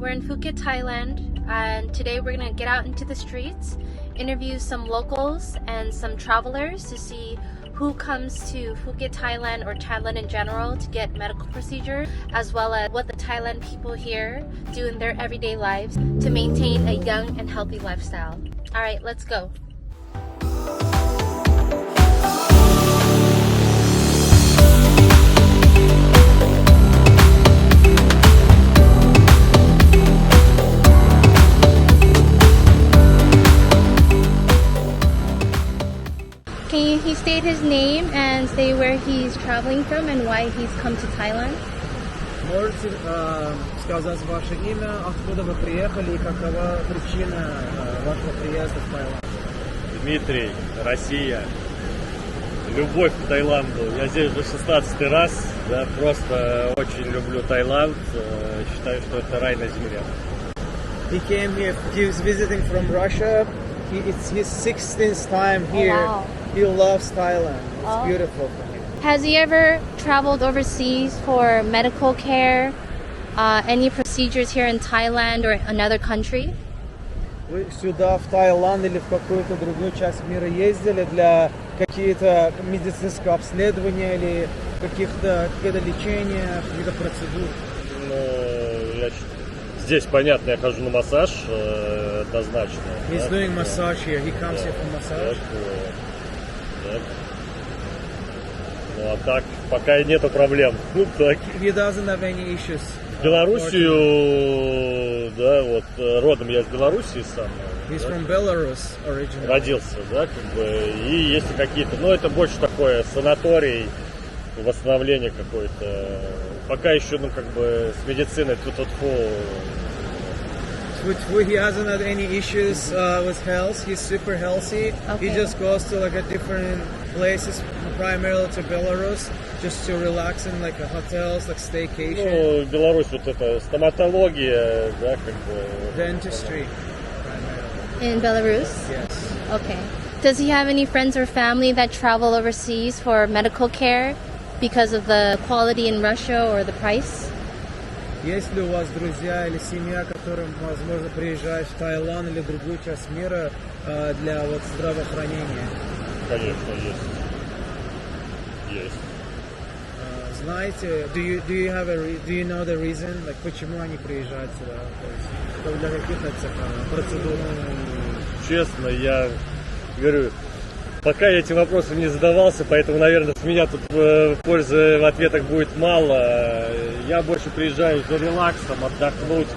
We're in Phuket, Thailand, and today we're gonna get out into the streets, interview some locals and some travelers to see who comes to Phuket, Thailand, or Thailand in general to get medical procedure, as well as what the Thailand people here do in their everyday lives to maintain a young and healthy lifestyle. All right, let's go. Can he state his name and say where he's traveling from and why he's come to Thailand? Можете сказать ваше имя, откуда вы приехали и какова причина вашего приезда в Таиланд? Дмитрий, Россия. Любовь к Таиланду. Я здесь уже 16-й раз. Да, просто очень люблю Таиланд. Считаю, что это рай на земле. He came here, he's visiting from Russia. It's his 16th time here. Oh, wow. He loves Thailand. It's beautiful for him. Has he ever traveled overseas for medical care? Any procedures here in Thailand or another country? Вы сюда, в Таиланд или в какую-то другую часть мира ездили для какие-то медицинского обследования или каких-то лечения, каких-то процедур? Ну, здесь, понятно, я хожу на массаж, однозначно. He's doing massage here. He comes here for massage. Так. Ну а так, пока нету проблем. Ну так. He doesn't have any issues. В Белоруссию, да, вот родом я из Белоруссии сам. He's да, from Belarus originally. родился, да, как бы, и если какие-то, ну это больше такое санаторий, восстановление какое-то. Пока еще, ну как бы с медициной тут He hasn't had any issues with health. He's super healthy. Okay. He just goes to like a different places, primarily to Belarus, just to relax in like hotels, like staycation. Ну, Беларусь вот это стоматология, да, как бы. Dentistry, primarily. In Belarus? Yes. Okay. Does he have any friends or family that travel overseas for medical care because of the quality in Russia or the price? Есть ли у вас друзья или семья, которым, возможно, приезжают в Таиланд или другую часть мира для вот здравоохранения? Конечно, есть. Есть. Знаете, do you know the reason, like, почему они приезжают сюда? То есть, для каких-то процедур? Честно, я говорю, пока я этим вопросом не задавался, поэтому, наверное, с меня тут пользы в ответах будет мало. Я больше приезжаю за релаксом, отдохнуть,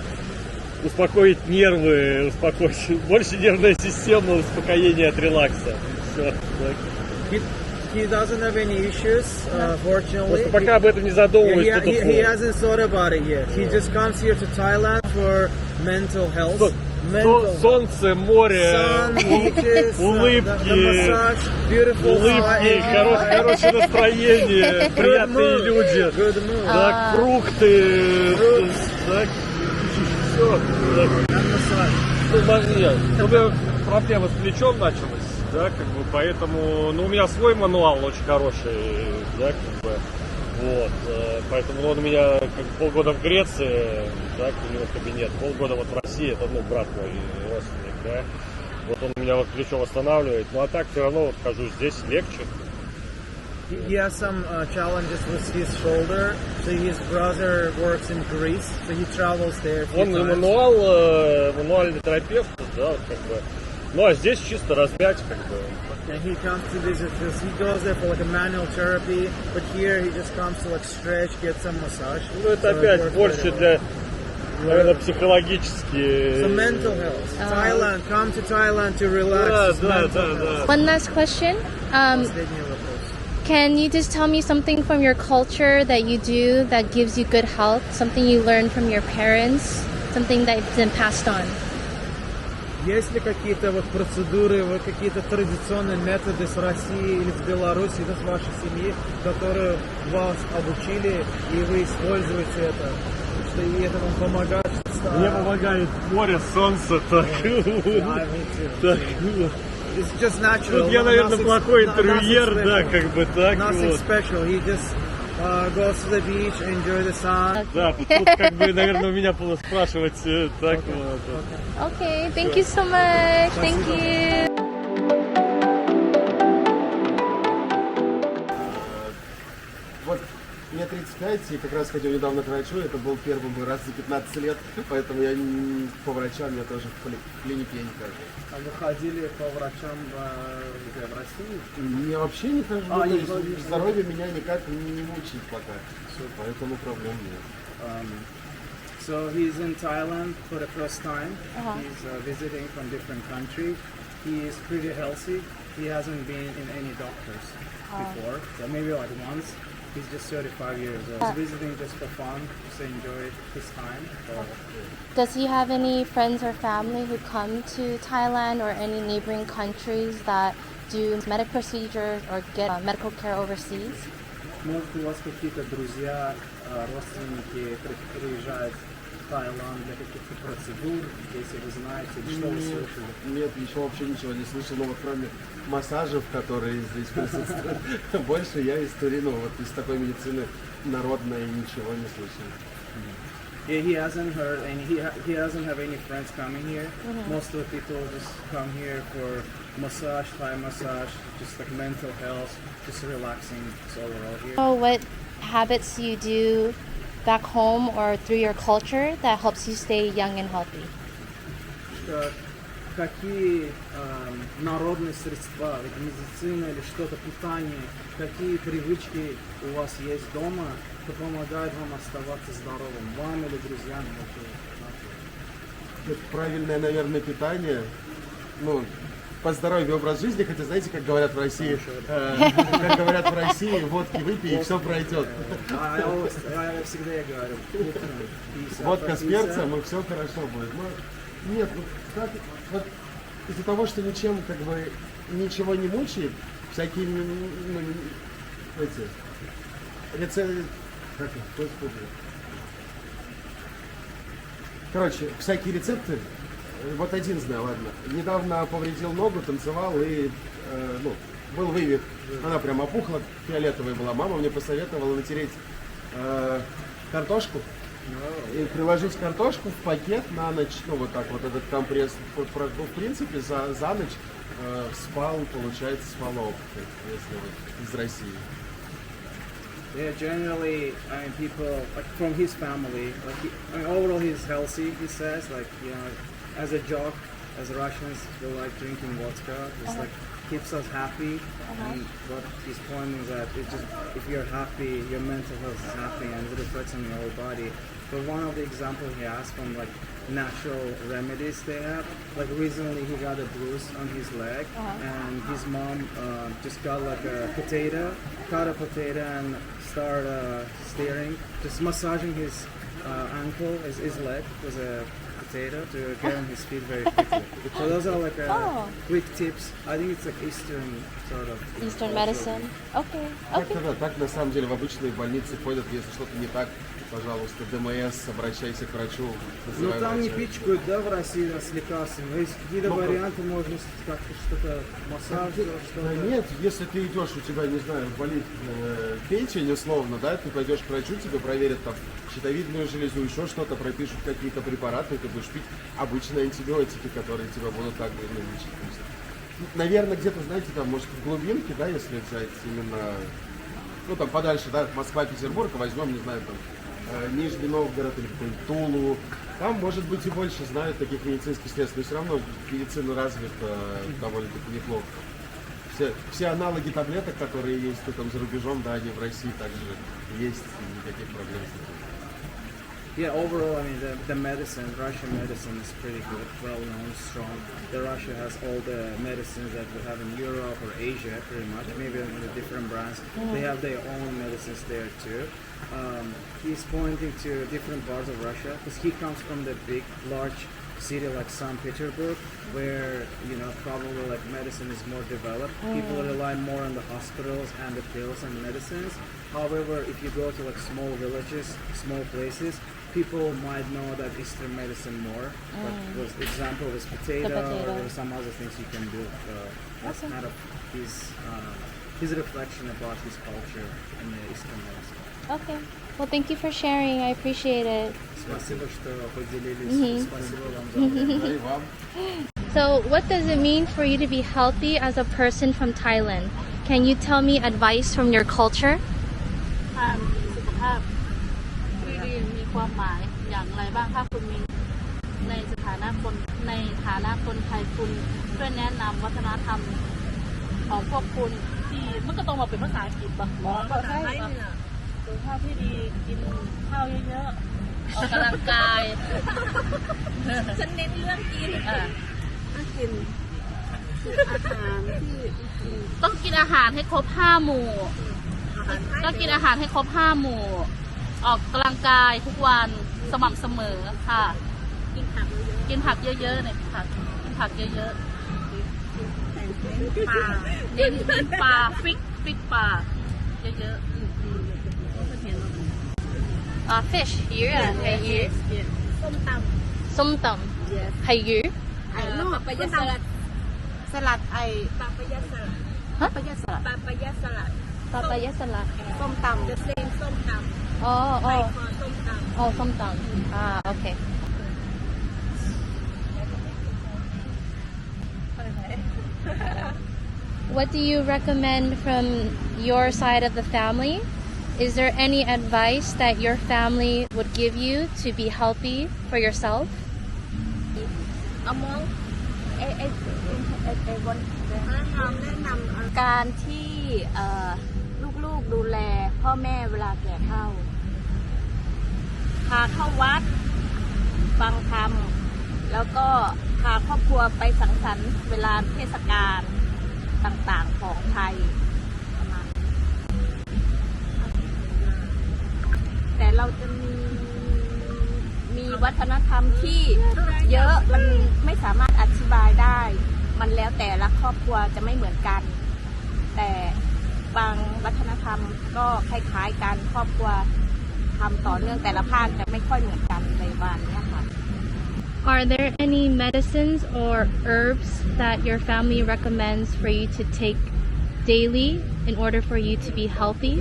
успокоить нервы, успокоить больше нервная система, успокоение от релакса. Все. He doesn't have any issues, fortunately. Просто пока об этом не задумываюсь. He hasn't thought about it yet. He just comes here to Thailand for mental health. Солнце, море, улыбки, хорошее настроение, приятные люди, да, фрукты, так, все. У меня проблема с плечом началась, да, как бы, поэтому, ну, у меня свой мануал очень хороший, да, как бы. Вот, поэтому он у меня как полгода в Греции, так, у него кабинет, полгода вот в России, это, ну, брат мой, родственник, да, вот он у меня вот плечо восстанавливает, ну, а так все равно вот хожу здесь, легче. He has some challenges with his shoulder, so his brother works in Greece, so he travels there. Он мануальный терапевт, да, вот, как бы, ну, а здесь чисто размять, как бы. And he comes to visit this. He goes there for like a manual therapy, but here he just comes to like stretch, get some massage. Ну, это опять больше для, наверное, психологически. So mental health. Thailand, come to Thailand to relax. Да. One last question. Can you just tell me something from your culture that you do that gives you good health? Something you learned from your parents? Something that's been passed on? Есть ли какие-то вот процедуры, вот какие-то традиционные методы с России или с Беларуси, или с вашей семьи, которые вас обучили, и вы используете это, что и это вам помогает? Мне помогает море, солнце, так. It's just natural. Тут я, наверное, плохой интервьюер, да, как бы так. Nothing special. He just Go to the beach, enjoy the sun. Да, тут как бы, наверное, у меня было спрашивать так вот. Okay, thank you so much. Thank you. Вот мне 35, и как раз ходил недавно к врачу, это был первый мой раз за 15 лет, поэтому я по врачам, я тоже в клинике я не хожу. А вы ходили по врачам в России? Я вообще не хожу, А, то не есть ходишь. здоровье меня никак не мучает пока, поэтому проблем нет. So he's in Thailand for the first time. He's visiting from different country. He is pretty healthy. He hasn't been in any doctors before, so maybe like once. He's just 35 years old. He's visiting just for fun, just to enjoy his time. Does he have any friends or family who come to Thailand or any neighboring countries that do medical procedures or get medical care overseas? Может, у вас какие-то друзья, родственники приезжают в Таиланд для каких-то процедур, если вы знаете, или что вы слышали? Нет, еще вообще ничего не слышал, но вот кроме массажев, которые здесь присутствуют, больше я из Турина, вот из такой медицины народной ничего не слышал. Yeah, he hasn't heard any. He doesn't have any friends coming here. Most of the people just come here for massage, Thai massage, just like mental health, just relaxing. It's overall here. Oh, what habits you do back home or through your culture that helps you stay young and healthy? Какие народные средства, это медицина или что-то, питание, какие привычки у вас есть дома, что помогает вам оставаться здоровым, вам или друзьям? Это правильное, наверное, питание, ну, по здоровью образ жизни, хотя знаете, как говорят в России, водки выпей и все пройдет. Я всегда говорю, Водка с перцем и все хорошо будет. Но нет, вот из-за того, что ничем как бы ничего не мучает, всякие рецепты, короче, всякие рецепты. Вот один знаю, ладно. Недавно повредил ногу, танцевал и был вывих. Она прям опухла, фиолетовая была. Мама мне посоветовала натереть картошку и приложить картошку в пакет на ночь. Ну вот так вот этот компресс. В принципе, за ночь спал, получается, спал опухоль, если вот из России. Yeah, generally, I mean, people like from his family, overall he's healthy. He says, like, you know, as a joke, as Russians, we like drinking vodka. It's like keeps us happy. And what his point is that it's just if you're happy, your mental health is happy, and it reflects on your whole body. But one of the examples he has from like natural remedies they have, like recently he got a bruise on his leg, and his mom just got like a potato, cut a potato and start steering, just massaging his ankle, his leg with a potato to get on his feet very quickly. So those are like quick tips. I think it's like Eastern sort of. Eastern medicine. Okay. Так на самом деле в обычные больницы ходят, если что-то не так, пожалуйста, ДМС, обращайся к врачу. Ну там не пичкают, да, в России с лекарствами. Есть какие-то варианты, можно как-то что-то, массаж, что-то. Нет, если ты идешь, у тебя, не знаю, болит печень условно, да, ты пойдешь к врачу, тебе проверят там щитовидную железу, еще что-то, пропишут какие-то препараты, и ты будешь пить обычные антибиотики, которые тебя будут так лечить. Наверное, где-то, знаете, там, может, в глубинке, да, если взять именно, ну, там, подальше, да, Москва, Петербург, возьмем, не знаю, там, Нижний Новгород или какой-нибудь Тулу, там, может быть, и больше знают таких медицинских средств, но все равно медицина развита довольно-таки неплохо. Все аналоги таблеток, которые есть там за рубежом, да, они в России также есть, и никаких проблем с этим. Yeah, overall, I mean, the medicine, Russian medicine is pretty good, well-known, strong. Russia has all the medicines that we have in Europe or Asia, pretty much, maybe in the different brands. They have their own medicines there too. He's pointing to different parts of Russia, because he comes from the big, large city like St. Petersburg, where, you know, probably like medicine is more developed. People rely more on the hospitals and the pills and medicines. However, if you go to like small villages, small places, people might know that Eastern medicine more. But was example was potato, or some other things you can do. That's kind of his reflection about his culture in the Eastern medicine. Okay. Well, thank you for sharing. I appreciate it. Спасибо, что поделились. Спасибо вам за время. Да и вам. So, what does it mean for you to be healthy as a person from Thailand? Can you tell me advice from your culture? สุขภาพที่ดีมีความหมายอย่างไรบ้างถ้าคุณมีในฐานะคนไทยคุณช่วยแนะนำวัฒนธรรมของพวกคุณที่มันก็ต้องมาเป็นภาษาอังกฤษบ้างภาษาไทยเนี่ยสุขภาพที่ดีกินข้าวเยอะๆออกกำลังกายฉันเน้นเรื่องกินกินอาหารที่ต้องกินอาหารให้ครบ5 หมู่ต้องกินอาหารให้ครบ5 หมู่ออกกำลังกายทุกวันสม่ำเสมอค่ะกินผักเยอะๆเนี่ยค่ะกินผักเยอะๆปลาเน้นปลาฟิกปลาเยอะๆFish. Here. Here. ส้มตำ Som tam. Hay you. ปาปายาสลัดปาปายาสลัด Huh? ปาปายาสลัด Papaya salad. ส้มตำ the same ส้มตำ Oh, ไทย oh. คอส้มตำ Oh, som tam. Okay. What do you recommend from your side of the family? Is there any advice that your family would give you to be healthy for yourself? among การที่ลูกๆดูแลพ่อแม่เวลาแก่เฒ่าพาเข้าวัดฟังธรรมแล้วก็พาครอบครัวไปสังสรรค์เวลาเทศกาลต่างๆของไทยประมาณนี้แต่เราจะมีวัฒนธรรมที่เยอะมันไม่สามารถอธิบายได้ มันแล้วแต่ละครอบครัวจะไม่เหมือนกัน แต่บางวัฒนธรรมก็คล้ายๆกันครอบครัวทำต่อเนื่องแต่ละภาคจะไม่ค่อยเหมือนกันในวันนี้ค่ะ Are there any medicines or herbs that your family recommends for you to take daily in order for you to be healthy?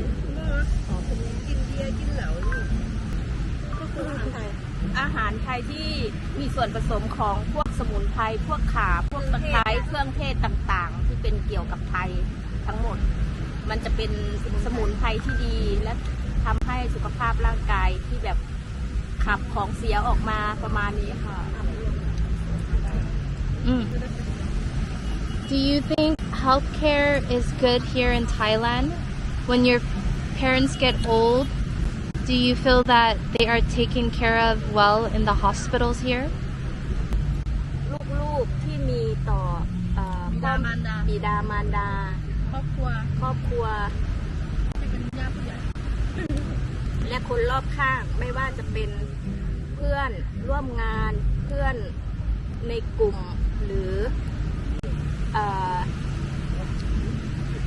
อาหารไทยที่มีส่วนผสมของพวกสมุนไพรพวกข่าพวกตะไคร้เครื่องเทศต่างๆที่เป็นเกี่ยวกับไทยทั้งหมดมันจะเป็นสมุนไพรที่ดีและทำให้สุขภาพร่างกายที่แบบขับของเสียออกมาประมาณนี้ค่ะ Do you think healthcare is good here in Thailand? When your parents get old, do you feel that they are taken care of well in the hospitals here? ลูกๆที่มีต่อบิดามารดาครอบครัวและคนรอบข้างไม่ว่าจะเป็นเพื่อนร่วมงานเพื่อนในกลุ่มหรือ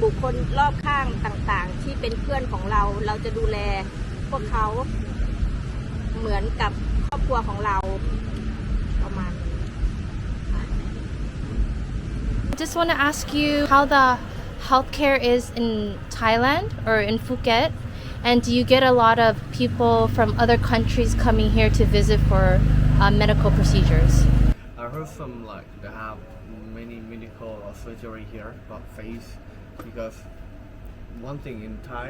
บุคคลรอบข้างต่างๆที่เป็นเพื่อนของเราจะดูแลพวกเขาเหมือนกับครอบครัวของเราประมาณนี้ I just want to ask you how the healthcare is in Thailand or in Phuket, and do you get a lot of people from other countries coming here to visit for medical procedures? I heard some like they have many medical surgery here about face because one thing in Thai,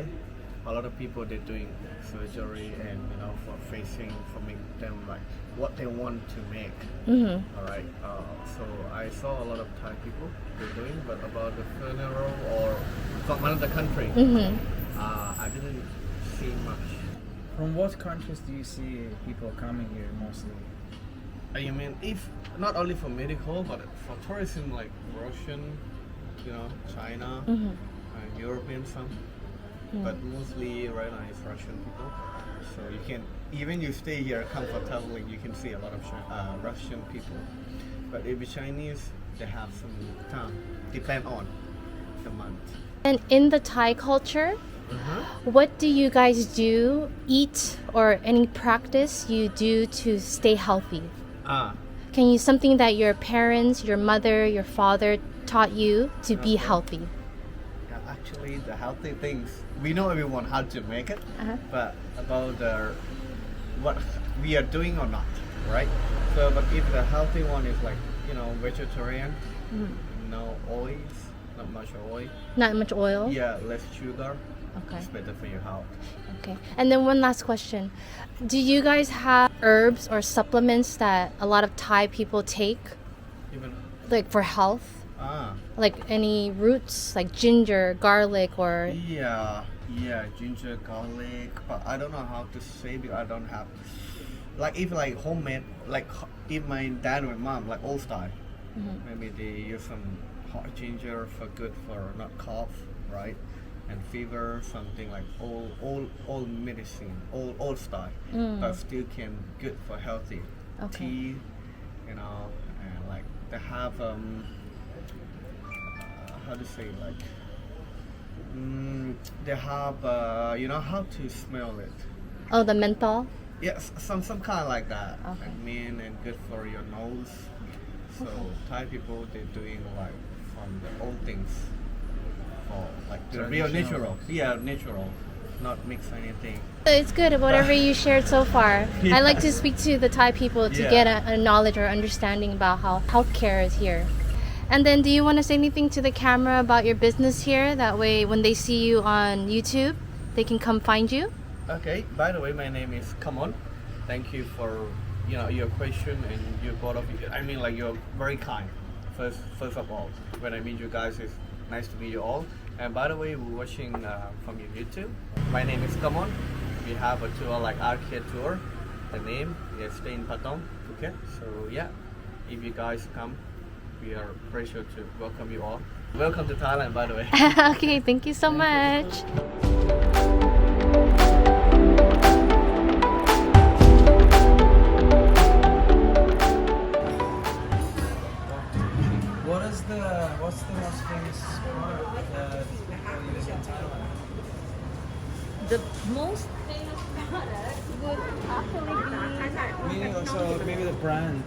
a lot of people they're doing surgery and for facing for make them like what they want to make. All right. So I saw a lot of Thai people they're doing, but about the funeral or from another country, I didn't see much. From what countries do you see people coming here mostly? You mean if not only for medical but for tourism like Russian, China, European some, but mostly right now it's Russian people. So you can even you stay here comfortably, you can see a lot of Russian people. But if it's Chinese, they have some time. Depend on the month. And in the Thai culture, what do you guys do, eat, or any practice you do to stay healthy? Can you something that your parents, your mother, your father taught you to be healthy? Actually, the healthy things we know everyone how to make it, but about what we are doing or not, right? So, but if the healthy one is like, you know, vegetarian, no oils, not much oil. Not much oil? Yeah, less sugar. Okay. It's better for your health. Okay. And then one last question. Do you guys have herbs or supplements that a lot of Thai people take, Even like for health? ah. Like any roots, like ginger, garlic, or... Yeah, ginger, garlic, but I don't know how to say because I don't have, like if like homemade, like if my dad or mom, like old style, maybe they use some hot ginger for good for not cough, right? And fever, something like old medicine, old style, but still can good for healthy. Okay. Tea, you know, and like they have how to say like they have you know how to smell it. Oh, the menthol? Yes, some kind like that. Okay. I mean, and good for your nose. So Thai people they're doing like from the old things for like the real natural. Yeah, natural, not mix anything. It's good, whatever you shared so far. I like to speak to the Thai people to get a knowledge or understanding about how healthcare is here. And then do you want to say anything to the camera about your business here? That way when they see you on YouTube, they can come find you? Okay, by the way, my name is Kamon. Thank you for your question and your both of you. I mean, like you're very kind. First of all, when I meet you guys, it's nice to meet you all. And by the way, we're watching from your YouTube. My name is Kamon. We have a tour like arcade tour. The name is Stay in Patong, Phuket. So yeah, if you guys come, we are very sure to welcome you all. Welcome to Thailand, by the way. Okay, thank you so much. What's the most famous product that people use in Thailand? The most famous product would actually Meaning also maybe the brand.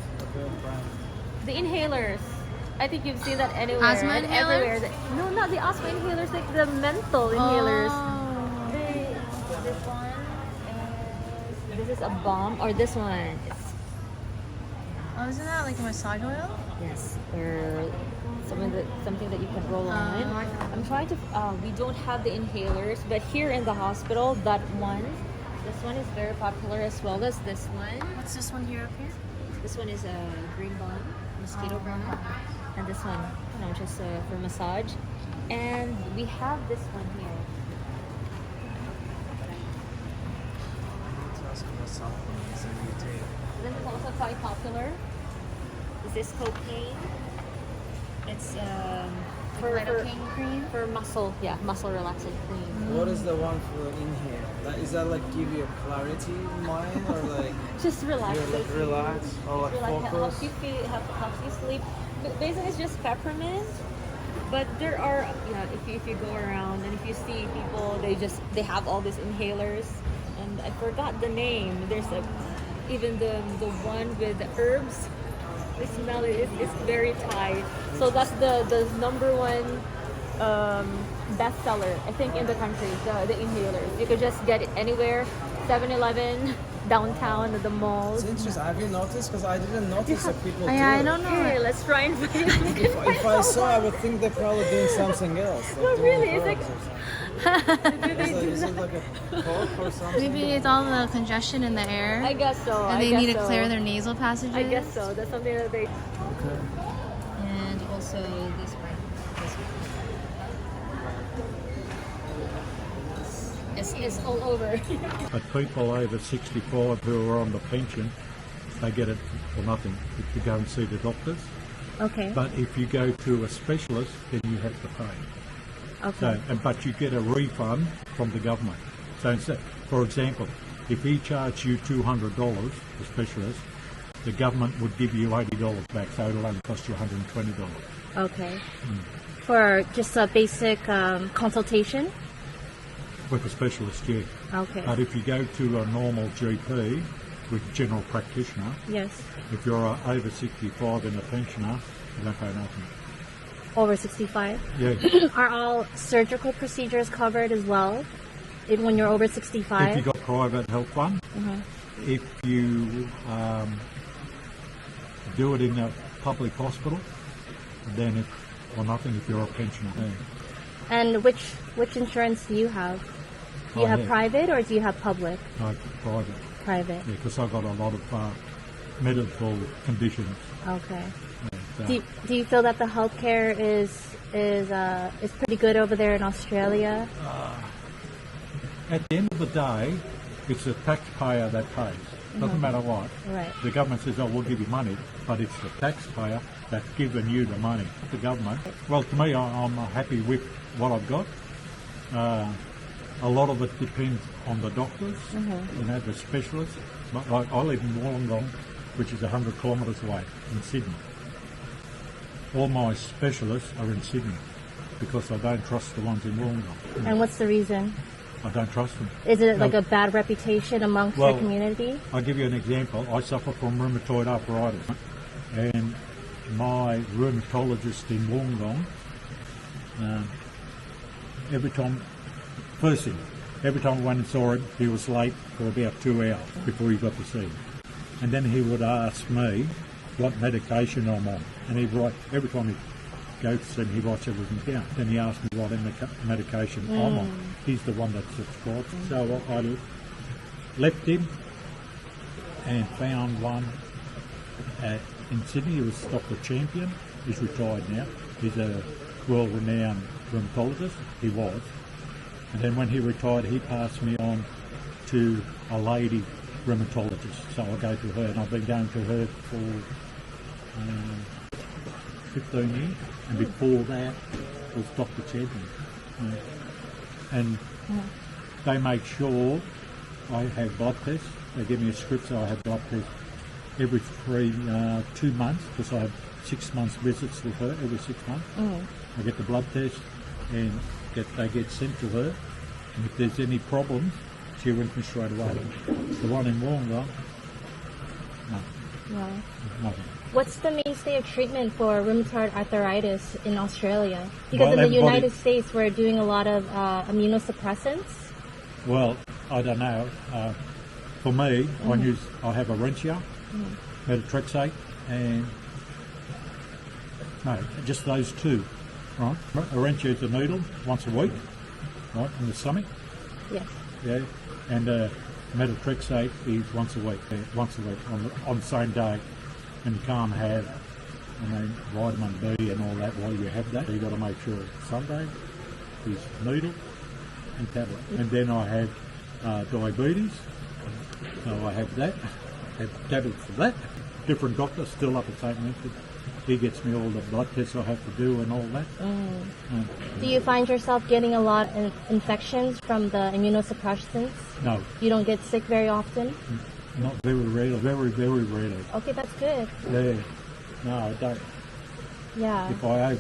be the inhalers. I think you've seen that anywhere. Asthma and inhalers? everywhere. No, not the asthma inhalers, like the menthol inhalers. Oh. This one, and this is a balm, or this one. Oh, isn't that like a massage oil? Yes, or something that you can roll on. I'm trying to. We don't have the inhalers, but here in the hospital, that one, this one is very popular as well as this one. What's this one here up here? This one is a green balm, mosquito balm, and this one, just for massage. And we have this one here. This is also quite popular. This is cocaine. It's Lidocaine cream? for muscle, muscle relaxing cream. What is the one for inhale? Is that like give you a clarity in mind or like Just relax. you like relax or like Helps focus? you feel, helps you sleep. But basically, it's just peppermint. But there are, if you go around and if you see people, they have all these inhalers, and I forgot the name. There's even the one with the herbs. The smell is very Thai. So that's the number one bestseller, I think, in the country, the inhalers. You could just get it anywhere, 7-Eleven, downtown, at the malls. It's interesting. Have you noticed? Because I didn't notice that people do I it. don't know. Here, let's try and find it. If I saw, I would think they're probably doing something else. Like No, doing really, it's like- drugs or something. Is it like a coke or something? Maybe it's all the congestion in the air. I guess so. And they need to clear their nasal passages. I guess so. That's something that they. Okay. And also this one. It's all over. But people over 65 who are on the pension, they get it for nothing if you go and see the doctors. Okay. But if you go to a specialist, then you have to pay. Okay. But you get a refund from the government. So instead, for example, if he charged you $200, the specialist, the government would give you $80 back, so it'll only cost you $120. Okay. For just a basic consultation? With a specialist, yeah. Okay. But if you go to a normal GP with general practitioner, Yes. if you're over 65 and a pensioner, you don't pay nothing. Over 65? Yeah. Are all surgical procedures covered as well? when you're over If you 65? got private health fund, if you do it in a public hospital, then it's or nothing if you're a pensioner. And which insurance do you have? Do you I have have- private or do you have public? No, private. Private. Yeah, because I've got a lot of medical conditions. Okay. So, Do you feel that the healthcare is pretty good over there in Australia? at the end of the day, it's the taxpayer that pays. Doesn't matter what. Right. The government says, "Oh, we'll give you money," but it's the taxpayer that's giving you the money. The government. Well, to me, I'm happy with what I've got. A lot of it depends on the doctors, the specialists. But like I live in Wollongong, which is 100 kilometres away in Sydney. All my specialists are in Sydney because I don't trust the ones in Wollongong. And what's the reason? I don't trust them. Is it like a bad reputation amongst the community? I'll give you an example. I suffer from rheumatoid arthritis, and my rheumatologist in Wollongong, every time I went and saw him, he was late for about 2 hours before he got to see him. And then he would ask me what medication I'm on, and he'd write, every time he goes to see him, he writes everything down. Then he asks me what medication I'm on. He's the one that subscribes. So I left him and found one in Sydney. He was Dr. Champion. He's retired now. He's a world-renowned rheumatologist. He was. And then when he retired, he passed me on to a lady rheumatologist. So I go to her, and I've been going to her for 15 years. And before that was Dr. Champion. And they make sure I have blood tests. They give me a script, so I have blood tests every 2 months, because I have 6 months visits with her every 6 months. I get the blood test, and they get sent to her. And if there's any problems, she rings me straight away. The one in Wollongong, No. nothing. What's the mainstay of treatment for rheumatoid arthritis in Australia? Because Well, in the everybody- United States, we're doing a lot of immunosuppressants. Well, I don't know. For me, I have a Orencia, methotrexate, and no, just those two. Right, Orencia is a needle once a week, right, in the stomach. Yes. Yeah, and methotrexate is once a week on the same day, and you can't have, vitamin B and all that while you have that. You got to make sure Sunday is needle and tablet. And then I have diabetes, so I have that. I have tablets for that. Different doctor, still up at St. Vincent. He gets me all the blood tests I have to do and all that. Do you find yourself getting a lot of infections from the immunosuppressants? No, You don't get sick very often? not very rarely. Very, very rarely. Okay, that's good. Yeah. No, I don't. Yeah. If I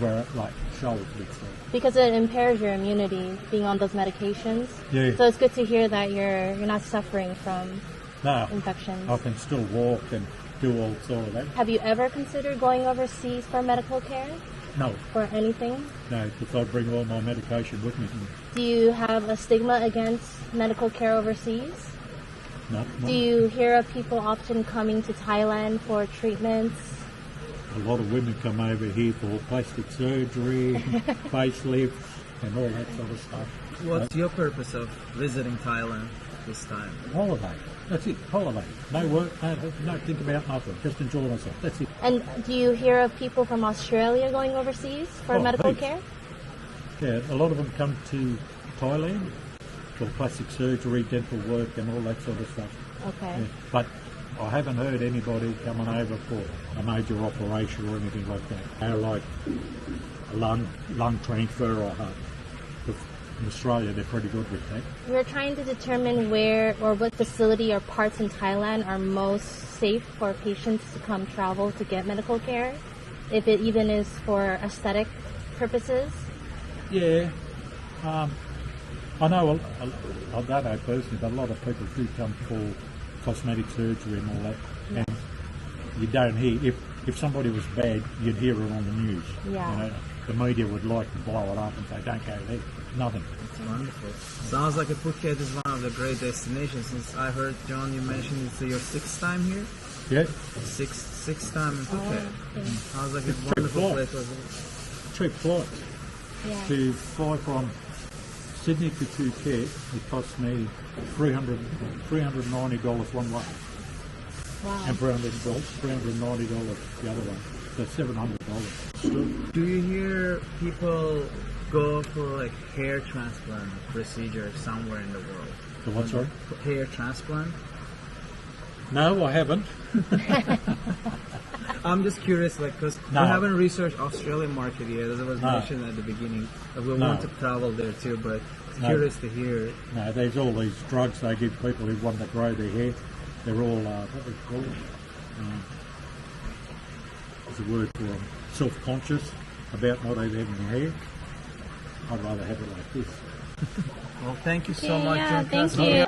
shoulder it, so. Because it impairs your immunity being on those medications. Yeah. So it's good to hear that you're not suffering from No, infections. I can still walk and do all sort of that. Have you ever considered going overseas for medical care? No, For anything? no, because I bring all my medication with me. Do you have a stigma against medical care overseas? No, Do you hear of people often coming to Thailand for treatments? a lot of women come over here for plastic surgery, facelifts, and all that sort of stuff. What's your purpose of visiting Thailand this time? Holiday. That's it. Holiday. No work. No think about nothing. Just enjoy myself. That's it. And do you hear of people from Australia going overseas for medical heaps. care? Yeah, a lot of them come to Thailand for plastic surgery, dental work, and all that sort of stuff. Okay. Yeah. But I haven't heard anybody coming over for a major operation or anything like that. Like a lung transfer or heart. In Australia, they're pretty good with that. We're trying to determine where or what facility or parts in Thailand are most safe for patients to come travel to get medical care, if it even is for aesthetic purposes. Yeah. I know, I don't know personally, but a lot of people do come for cosmetic surgery and all that. And you don't hear, if somebody was bad, you'd hear it on the news. Yeah. You know? the media would like to blow it up and say, don't go there. Nothing. It's wonderful. Sounds like Phuket is one of the great destinations. Since I heard, John, you mentioned it's your 6th time here? Yeah, Sixth time in Phuket. Sounds like a Cheap wonderful flight. place. cheap flights. Yeah. To fly from Sydney to Phuket, it cost me $390 one way. Wow. And $390 the other way. So $700. Do you hear people go for like hair transplant procedure somewhere in the world? The what, sorry? Hair transplant? No, I haven't. I'm just curious, like, because No. we haven't researched Australian market yet, as I was No. mentioned at the beginning. We No. want to travel there too, but No. curious to hear. No, there's all these drugs they give people who want to grow their hair. They're all, what we call it? There's a word for them. Self-conscious about not having hair. I'd rather have it like this. Well, thank you so Okay, much, yeah, John. thank Cassidy. you.